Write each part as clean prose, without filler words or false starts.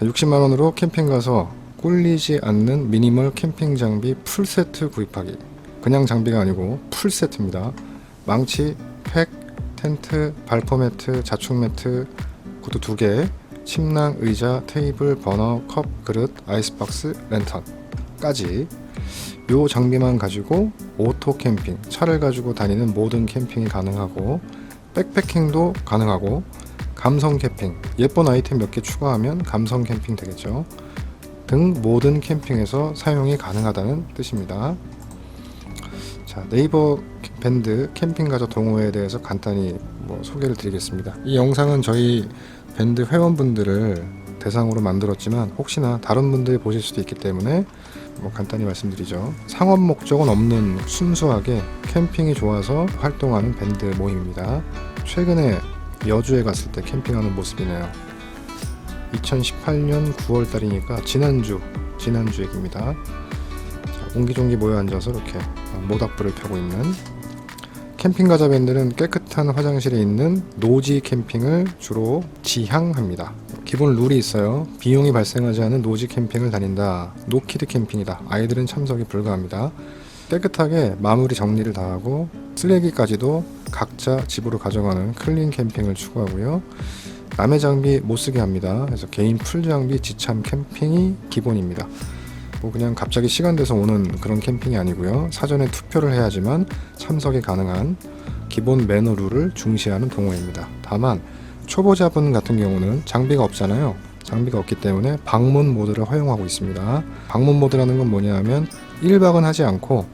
60만원으로 캠핑 가서 꿀리지 않는 미니멀 캠핑 장비 풀세트 구입하기. 그냥 장비가 아니고 풀세트입니다. 망치, 팩, 텐트, 발포 매트, 자축 매트, 구두 2개, 침낭, 의자, 테이블, 버너, 컵, 그릇, 아이스박스, 랜턴까지 요 장비만 가지고 오토 캠핑, 차를 가지고 다니는 모든 캠핑이 가능하고 백패킹도 가능하고 감성 캠핑, 예쁜 아이템 몇 개 추가하면 감성 캠핑 되겠죠. 등 모든 캠핑에서 사용이 가능하다는 뜻입니다. 자, 네이버 밴드 캠핑 가족 동호회에 대해서 간단히 소개를 드리겠습니다. 이 영상은 저희 밴드 회원분들을 대상으로 만들었지만 혹시나 다른 분들이 보실 수도 있기 때문에 간단히 말씀드리죠. 상업 목적은 없는 순수하게 캠핑이 좋아서 활동하는 밴드 모임입니다. 최근에 여주에 갔을 때 캠핑하는 모습이네요. 2018년 9월달이니까 지난주 얘기입니다. 자, 옹기종기 모여 앉아서 이렇게 모닥불을 펴고 있는 캠핑 가자 밴드는 깨끗한 화장실에 있는 노지 캠핑을 주로 지향합니다. 기본 룰이 있어요. 비용이 발생하지 않은 노지 캠핑을 다닌다. 노키드 캠핑이다. 아이들은 참석이 불가합니다. 깨끗하게 마무리 정리를 다 하고 쓰레기까지도 각자 집으로 가져가는 클린 캠핑을 추구하고요. 남의 장비 못 쓰게 합니다. 그래서 개인 풀 장비 지참 캠핑이 기본입니다. 그냥 갑자기 시간 돼서 오는 그런 캠핑이 아니고요. 사전에 투표를 해야지만 참석이 가능한 기본 매너 룰을 중시하는 동호회입니다. 다만 초보자분 같은 경우는 장비가 없잖아요. 장비가 없기 때문에 방문 모드를 허용하고 있습니다. 방문 모드라는 건 뭐냐 하면 1박은 하지 않고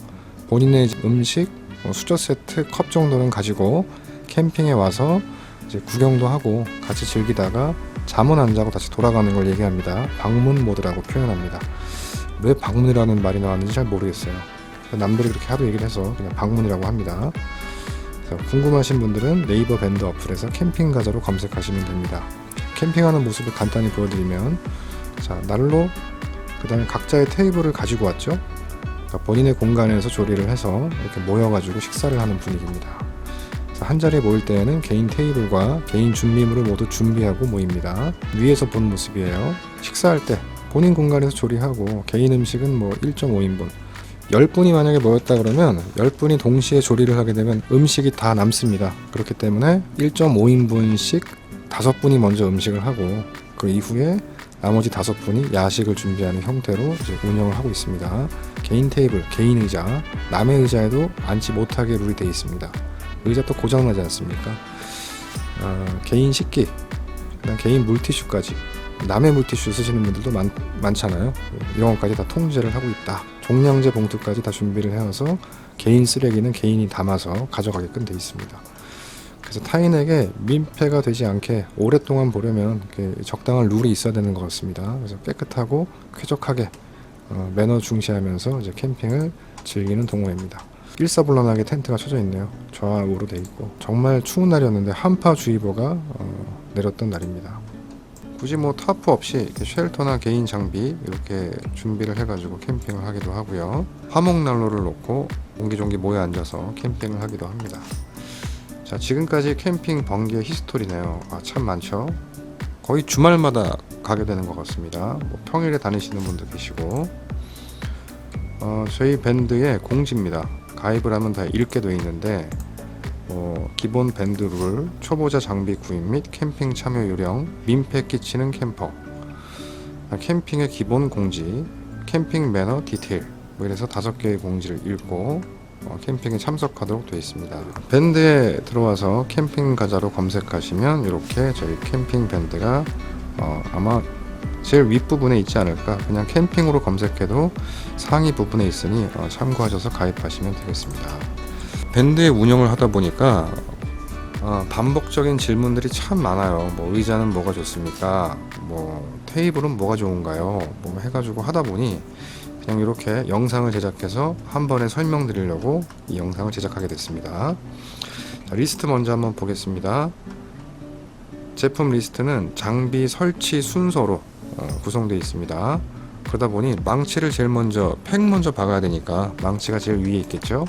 본인의 음식, 수저 세트, 컵 정도는 가지고 캠핑에 와서 이제 구경도 하고 같이 즐기다가 잠은 안 자고 다시 돌아가는 걸 얘기합니다. 방문 모드라고 표현합니다. 왜 방문이라는 말이 나왔는지 잘 모르겠어요. 남들이 그렇게 하도 얘기를 해서 그냥 방문이라고 합니다. 그래서 궁금하신 분들은 네이버 밴드 어플에서 캠핑 가자로 검색하시면 됩니다. 캠핑하는 모습을 간단히 보여드리면, 자, 난로, 그 다음에 각자의 테이블을 가지고 왔죠. 그러니까 본인의 공간에서 조리를 해서 이렇게 모여가지고 식사를 하는 분위기입니다. 한 자리에 모일 때에는 개인 테이블과 개인 준비물을 모두 준비하고 모입니다. 위에서 본 모습이에요. 식사할 때 본인 공간에서 조리하고 개인 음식은 1.5인분 10분이 만약에 모였다 그러면 10분이 동시에 조리를 하게 되면 음식이 다 남습니다. 그렇기 때문에 1.5인분씩 5분이 먼저 음식을 하고 그 이후에 나머지 5분이 야식을 준비하는 형태로 이제 운영을 하고 있습니다. 개인 테이블, 개인 의자, 남의 의자에도 앉지 못하게 룰이 되어 있습니다. 의자 또 고장나지 않습니까? 개인 식기, 그다음 개인 물티슈까지, 남의 물티슈 쓰시는 분들도 많잖아요. 이런 것까지 다 통제를 하고 있다. 종량제 봉투까지 다 준비를 해서 개인 쓰레기는 개인이 담아서 가져가게끔 되어 있습니다. 그래서 타인에게 민폐가 되지 않게 오랫동안 보려면 적당한 룰이 있어야 되는 것 같습니다. 그래서 깨끗하고 쾌적하게 매너 중시하면서 이제 캠핑을 즐기는 동호회입니다. 일사불란하게 텐트가 쳐져 있네요. 좌우로 돼 있고 정말 추운 날이었는데 한파주의보가 내렸던 날입니다. 굳이 타프 없이 이렇게 쉘터나 개인 장비 이렇게 준비를 해가지고 캠핑을 하기도 하고요. 화목난로를 놓고 옹기종기 모여 앉아서 캠핑을 하기도 합니다. 자, 지금까지 캠핑 번개 히스토리네요. 참 많죠. 거의 주말마다 가게 되는 것 같습니다. 평일에 다니시는 분도 계시고, 저희 밴드의 공지입니다. 가입을 하면 다 읽게 되어 있는데, 기본 밴드 룰, 초보자 장비 구입 및 캠핑 참여 요령, 민폐 끼치는 캠퍼, 캠핑의 기본 공지, 캠핑 매너 디테일, 이래서 5개의 공지를 읽고 캠핑에 참석하도록 되어 있습니다. 밴드에 들어와서 캠핑 가자로 검색하시면 이렇게 저희 캠핑 밴드가 아마 제일 윗부분에 있지 않을까. 그냥 캠핑으로 검색해도 상위 부분에 있으니 참고하셔서 가입하시면 되겠습니다. 밴드의 운영을 하다 보니까 반복적인 질문들이 참 많아요. 의자는 뭐가 좋습니까? 테이블은 뭐가 좋은가요? 해가지고 하다 보니 그냥 이렇게 영상을 제작해서 한 번에 설명드리려고 이 영상을 제작하게 됐습니다. 자, 리스트 먼저 한번 보겠습니다. 제품 리스트는 장비 설치 순서로 구성되어 있습니다. 그러다 보니 망치를 제일 먼저 팩 먼저 박아야 되니까 망치가 제일 위에 있겠죠.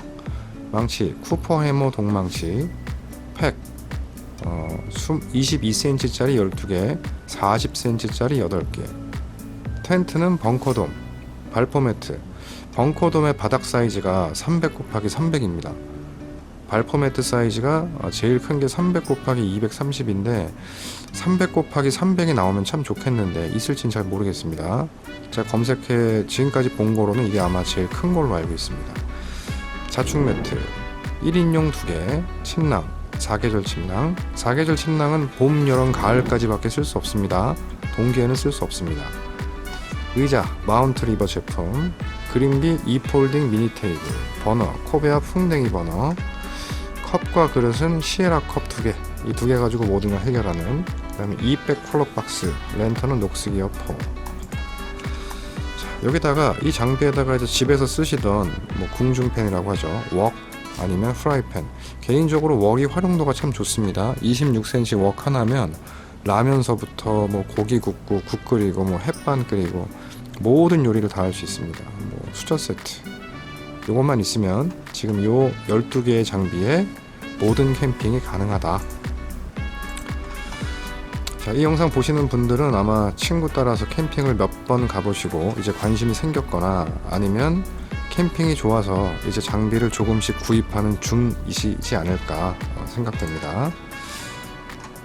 망치, 쿠퍼 해머 동망치, 팩, 22cm짜리 12개, 40cm짜리 8개. 텐트는 벙커돔, 발포 매트. 벙커돔의 바닥 사이즈가 300 곱하기 300입니다. 발포 매트 사이즈가 제일 큰 게 300 곱하기 230인데 300 곱하기 300이 나오면 참 좋겠는데 있을진 잘 모르겠습니다. 제가 검색해 지금까지 본 거로는 이게 아마 제일 큰 걸로 알고 있습니다. 자축 매트 1인용 2개, 침낭, 사계절 침낭. 사계절 침낭은 봄, 여름, 가을까지밖에 쓸 수 없습니다. 동기에는 쓸 수 없습니다. 의자, 마운트 리버 제품. 그린비 이폴딩 미니 테이블. 버너, 코베아 풍뎅이 버너. 컵과 그릇은 시에라 컵 2개. 이 2개 가지고 모든 걸 해결하는. 그 다음에 이백 콜러 박스. 랜턴은 녹색 이어폰. 여기다가 이 장비에다가 이제 집에서 쓰시던 뭐 궁중팬이라고 하죠. 웍 아니면 프라이팬. 개인적으로 웍이 활용도가 참 좋습니다. 26cm 웍 하나면 라면서부터 뭐 고기 굽고 국 끓이고 뭐 햇반 끓이고 모든 요리를 다 할 수 있습니다. 뭐 수저 세트. 요것만 있으면 지금 요 12개의 장비에 모든 캠핑이 가능하다. 자, 이 영상 보시는 분들은 아마 친구 따라서 캠핑을 몇 번 가보시고 이제 관심이 생겼거나 아니면 캠핑이 좋아서 이제 장비를 조금씩 구입하는 중이시지 않을까 생각됩니다.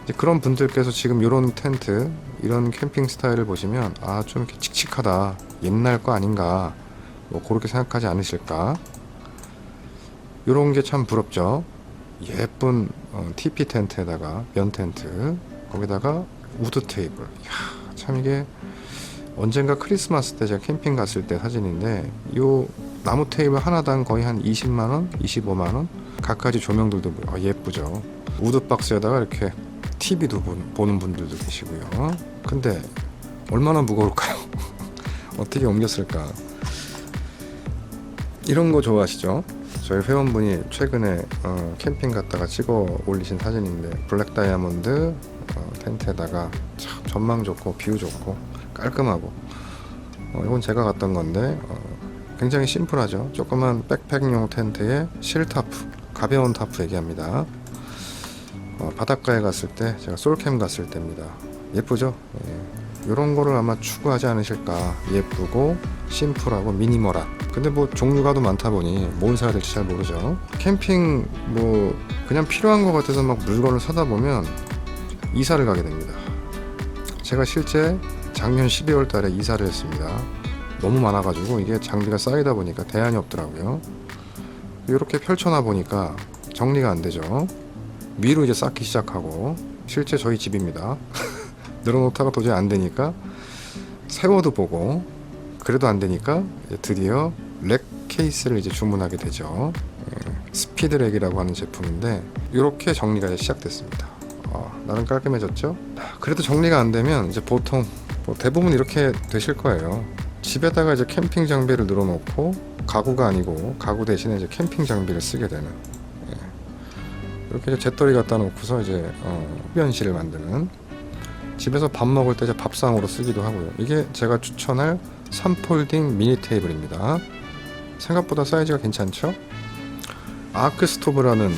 이제 그런 분들께서 지금 이런 텐트, 이런 캠핑 스타일을 보시면 아, 좀 이렇게 칙칙하다, 옛날 거 아닌가, 뭐 그렇게 생각하지 않으실까. 이런 게 참 부럽죠. 예쁜 TP 텐트에다가 면 텐트, 거기다가 우드 테이블. 이야, 참 이게 언젠가 크리스마스 때 제가 캠핑 갔을 때 사진인데 요 나무 테이블 하나당 거의 한 20만원, 25만원. 갖가지 조명들도 예쁘죠. 우드 박스에다가 이렇게 TV도 보는 분들도 계시고요. 근데 얼마나 무거울까요? 어떻게 옮겼을까? 이런 거 좋아하시죠? 저희 회원분이 최근에 캠핑 갔다가 찍어 올리신 사진인데 블랙 다이아몬드 텐트에다가 참 전망 좋고 뷰 좋고 깔끔하고 이건 제가 갔던 건데 굉장히 심플하죠. 조그만 백팩용 텐트에 실타프, 가벼운 타프 얘기합니다. 바닷가에 갔을 때 제가 솔캠 갔을 때입니다. 예쁘죠? 이런 거를 아마 추구하지 않으실까. 예쁘고 심플하고 미니멀한. 근데 뭐 종류가 더 많다 보니 뭘 사야 될지 잘 모르죠. 캠핑 뭐 그냥 필요한 것 같아서 막 물건을 사다 보면 이사를 가게 됩니다. 제가 실제 작년 12월 달에 이사를 했습니다. 너무 많아가지고 이게 장비가 쌓이다 보니까 대안이 없더라고요. 이렇게 펼쳐놔 보니까 정리가 안 되죠. 위로 이제 쌓기 시작하고 실제 저희 집입니다. 늘어놓다가 도저히 안 되니까 세워도 보고 그래도 안 되니까 드디어 렉 케이스를 이제 주문하게 되죠. 스피드렉이라고 하는 제품인데 이렇게 정리가 시작됐습니다. 나름 깔끔해졌죠. 그래도 정리가 안 되면 이제 보통 대부분 이렇게 되실 거예요. 집에다가 이제 캠핑 장비를 늘어놓고 가구가 아니고 가구 대신에 이제 캠핑 장비를 쓰게 되는. 이렇게 이제 재떨이 갖다 놓고서 이제 흡연실을 만드는. 집에서 밥 먹을 때 이제 밥상으로 쓰기도 하고요. 이게 제가 추천할 3폴딩 미니 테이블입니다. 생각보다 사이즈가 괜찮죠? 아크 스토브라는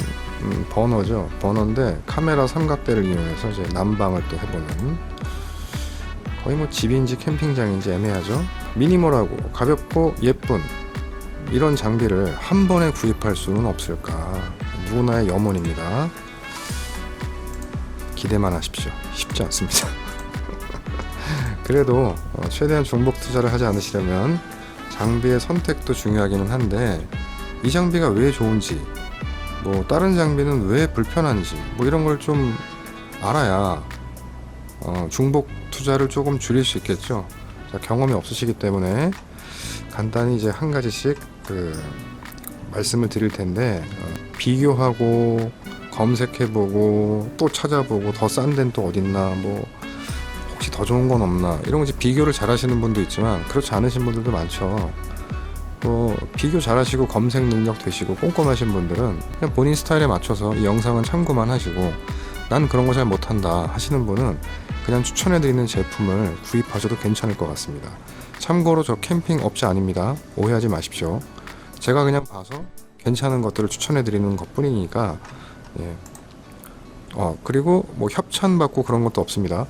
버너죠. 버너인데 카메라 삼각대를 이용해서 이제 난방을 또 해보는. 거의 뭐 집인지 캠핑장인지 애매하죠. 미니멀하고 가볍고 예쁜 이런 장비를 한 번에 구입할 수는 없을까. 누구나의 염원입니다. 기대만 하십시오. 쉽지 않습니다. 그래도 최대한 중복 투자를 하지 않으시려면 장비의 선택도 중요하기는 한데 이 장비가 왜 좋은지, 뭐 다른 장비는 왜 불편한지 뭐 이런 걸 좀 알아야 중복 투자를 조금 줄일 수 있겠죠. 자, 경험이 없으시기 때문에 간단히 이제 한 가지씩 말씀을 드릴 텐데 비교하고 검색해보고 또 찾아보고 더 싼 데는 또 어딨나, 뭐 혹시 더 좋은 건 없나, 이런 거 이제 비교를 잘 하시는 분도 있지만 그렇지 않으신 분들도 많죠. 뭐 비교 잘 하시고 검색 능력 되시고 꼼꼼하신 분들은 그냥 본인 스타일에 맞춰서 이 영상은 참고만 하시고 난 그런 거 잘 못한다 하시는 분은 그냥 추천해드리는 제품을 구입하셔도 괜찮을 것 같습니다. 참고로 저 캠핑 업체 아닙니다. 오해하지 마십시오. 제가 그냥 봐서 괜찮은 것들을 추천해드리는 것 뿐이니까 그리고 뭐 협찬 받고 그런 것도 없습니다.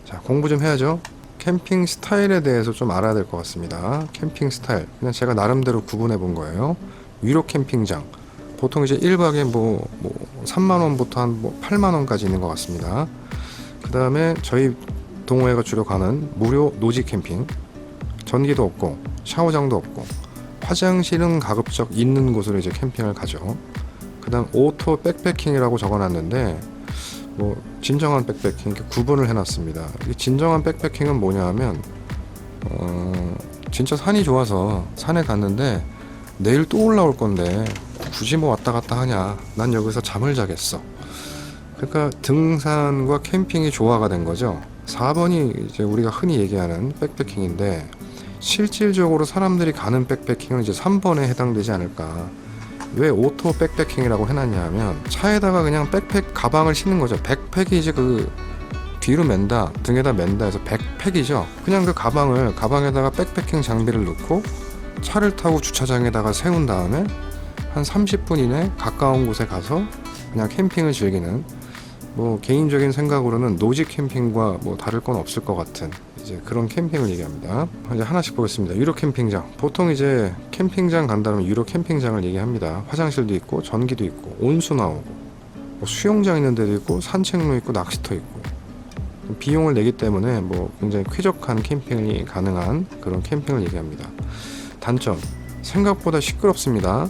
자, 공부 좀 해야죠. 캠핑 스타일에 대해서 좀 알아야 될 것 같습니다. 캠핑 스타일 그냥 제가 나름대로 구분해 본 거예요. 유료 캠핑장 보통 이제 1박에 뭐 3만원부터 한 8만원까지 있는 것 같습니다. 그 다음에 저희 동호회가 주로 가는 무료 노지 캠핑, 전기도 없고 샤워장도 없고 화장실은 가급적 있는 곳으로 이제 캠핑을 가죠. 그 다음 오토 백패킹이라고 적어놨는데 뭐 진정한 백패킹 이렇게 구분을 해놨습니다. 이 진정한 백패킹은 뭐냐 하면 진짜 산이 좋아서 산에 갔는데 내일 또 올라올 건데 굳이 뭐 왔다 갔다 하냐, 난 여기서 잠을 자겠어. 그러니까 등산과 캠핑이 조화가 된 거죠. 4번이 이제 우리가 흔히 얘기하는 백패킹인데 실질적으로 사람들이 가는 백패킹은 이제 3번에 해당되지 않을까. 왜 오토 백패킹이라고 해놨냐 하면 차에다가 그냥 백팩 가방을 싣는 거죠. 백팩이 이제 그 뒤로 맨다, 등에다 맨다 해서 백팩이죠. 그냥 그 가방에다가 백패킹 장비를 넣고 차를 타고 주차장에다가 세운 다음에 한 30분 이내 가까운 곳에 가서 그냥 캠핑을 즐기는, 뭐 개인적인 생각으로는 노지 캠핑과 뭐 다를 건 없을 것 같은 이제 그런 캠핑을 얘기합니다. 이제 하나씩 보겠습니다. 유료 캠핑장. 보통 이제 캠핑장 간다면 유료 캠핑장을 얘기합니다. 화장실도 있고 전기도 있고 온수 나오고 뭐 수영장 있는 데도 있고 산책로 있고 낚시터 있고 비용을 내기 때문에 뭐 굉장히 쾌적한 캠핑이 가능한 그런 캠핑을 얘기합니다. 단점, 생각보다 시끄럽습니다.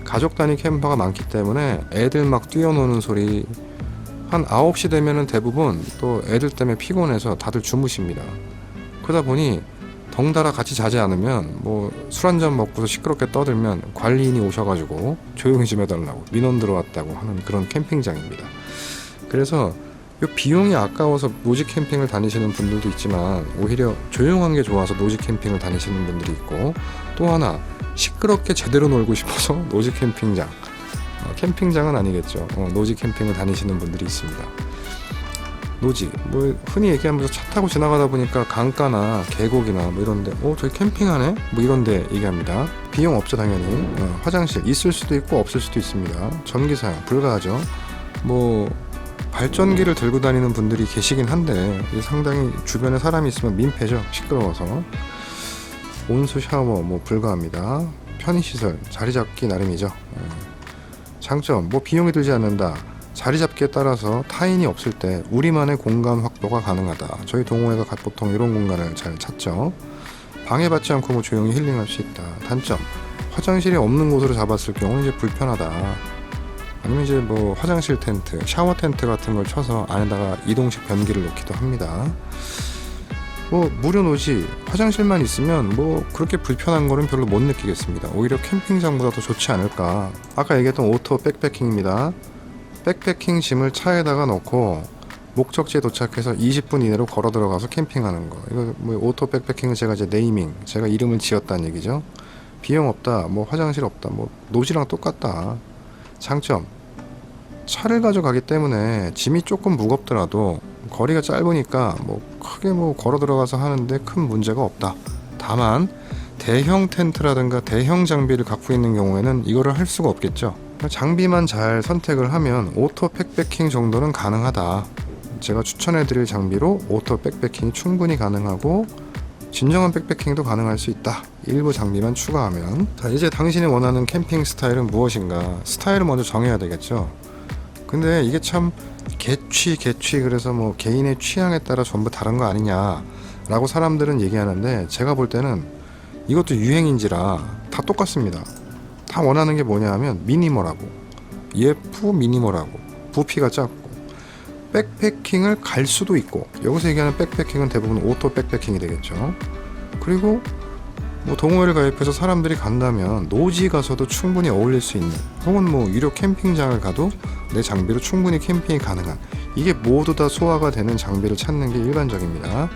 가족 단위 캠퍼가 많기 때문에 애들 막 뛰어노는 소리, 한 9시 되면은 대부분 또 애들 때문에 피곤해서 다들 주무십니다. 그러다 보니 덩달아 같이 자지 않으면 뭐 술 한잔 먹고서 시끄럽게 떠들면 관리인이 오셔가지고 조용히 좀 해달라고, 민원 들어왔다고 하는 그런 캠핑장입니다. 그래서 이 비용이 아까워서 노지 캠핑을 다니시는 분들도 있지만 오히려 조용한 게 좋아서 노지 캠핑을 다니시는 분들이 있고, 또 하나 시끄럽게 제대로 놀고 싶어서 노지 캠핑장, 캠핑장은 아니겠죠. 노지 캠핑을 다니시는 분들이 있습니다. 노지, 뭐 흔히 얘기하면서 차 타고 지나가다 보니까 강가나 계곡이나 뭐 이런데 저기 캠핑하네? 뭐 이런데 얘기합니다. 비용 없죠 당연히. 화장실 있을 수도 있고 없을 수도 있습니다. 전기 사용 불가하죠. 뭐 발전기를 들고 다니는 분들이 계시긴 한데 상당히 주변에 사람이 있으면 민폐죠. 시끄러워서. 온수 샤워 뭐 불가합니다. 편의시설 자리 잡기 나름이죠. 장점, 뭐 비용이 들지 않는다. 자리 잡기에 따라서 타인이 없을 때 우리만의 공간 확보가 가능하다. 저희 동호회가 보통 이런 공간을 잘 찾죠. 방해받지 않고 뭐 조용히 힐링할 수 있다. 단점, 화장실이 없는 곳으로 잡았을 경우는 이제 불편하다. 아니면 이제 뭐 화장실 텐트, 샤워 텐트 같은 걸 쳐서 안에다가 이동식 변기를 놓기도 합니다. 뭐 무료 노지, 화장실만 있으면 뭐 그렇게 불편한 거는 별로 못 느끼겠습니다. 오히려 캠핑장보다 더 좋지 않을까. 아까 얘기했던 오토 백패킹입니다. 백패킹 짐을 차에다가 넣고 목적지에 도착해서 20분 이내로 걸어 들어가서 캠핑하는 거. 이거 뭐 오토 백패킹은 제가 이제 네이밍, 제가 이름을 지었다는 얘기죠. 비용 없다, 뭐 화장실 없다, 뭐 노지랑 똑같다. 장점, 차를 가져가기 때문에 짐이 조금 무겁더라도 거리가 짧으니까 뭐 크게 뭐 걸어 들어가서 하는데 큰 문제가 없다. 다만 대형 텐트라든가 대형 장비를 갖고 있는 경우에는 이거를 할 수가 없겠죠. 장비만 잘 선택을 하면 오토 백패킹 정도는 가능하다. 제가 추천해드릴 장비로 오토 백패킹이 충분히 가능하고 진정한 백패킹도 가능할 수 있다. 일부 장비만 추가하면. 자, 이제 당신이 원하는 캠핑 스타일은 무엇인가? 스타일을 먼저 정해야 되겠죠. 근데 이게 참 개취 그래서 뭐 개인의 취향에 따라 전부 다른 거 아니냐 라고 사람들은 얘기하는데, 제가 볼 때는 이것도 유행인지라 다 똑같습니다. 다 원하는 게 뭐냐 하면 미니멀하고 미니멀하고 부피가 작고 백패킹을 갈 수도 있고, 여기서 얘기하는 백패킹은 대부분 오토 백패킹이 되겠죠. 그리고 뭐 동호회를 가입해서 사람들이 간다면 노지 가서도 충분히 어울릴 수 있는, 혹은 뭐 유료 캠핑장을 가도 내 장비로 충분히 캠핑이 가능한, 이게 모두 다 소화가 되는 장비를 찾는 게 일반적입니다.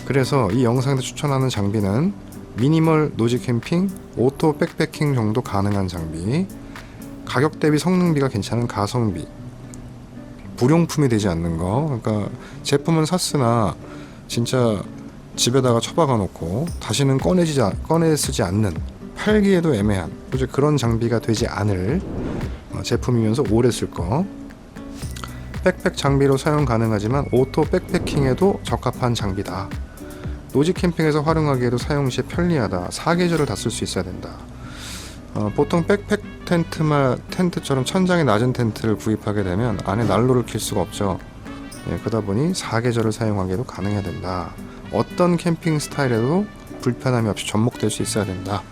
그래서 이 영상에서 추천하는 장비는 미니멀 노지 캠핑, 오토 백패킹 정도 가능한 장비, 가격 대비 성능비가 괜찮은 가성비, 불용품이 되지 않는 거. 그러니까 제품은 샀으나 진짜 집에다가 처박아 놓고 다시는 꺼내 쓰지 않는, 팔기에도 애매한 그런 장비가 되지 않을 제품이면서 오래 쓸 거. 백팩 장비로 사용 가능하지만 오토 백패킹에도 적합한 장비다. 노지 캠핑에서 활용하기에도 사용 시 편리하다. 사계절을 다 쓸 수 있어야 된다. 보통 백팩 텐트처럼 천장이 낮은 텐트를 구입하게 되면 안에 난로를 킬 수가 없죠. 그러다 보니 사계절을 사용하기에도 가능해야 된다. 어떤 캠핑 스타일에도 불편함이 없이 접목될 수 있어야 된다.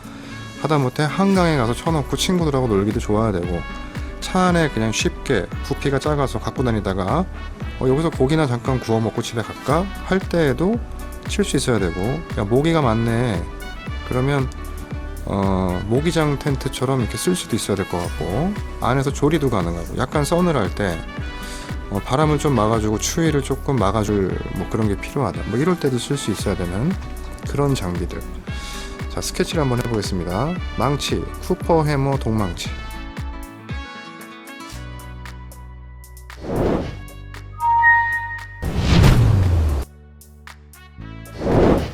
하다못해 한강에 가서 쳐놓고 친구들하고 놀기도 좋아야 되고, 차 안에 그냥 쉽게 부피가 작아서 갖고 다니다가 여기서 고기나 잠깐 구워 먹고 집에 갈까 할 때에도 칠 수 있어야 되고, 야 모기가 많네 그러면 모기장 텐트처럼 이렇게 쓸 수도 있어야 될 것 같고, 안에서 조리도 가능하고, 약간 서늘할 때 바람을 좀 막아주고 추위를 조금 막아줄 그런 게 필요하다. 이럴 때도 쓸 수 있어야 되는 그런 장비들. 자, 스케치를 한번 해보겠습니다. 망치, 쿠퍼 해머 동망치.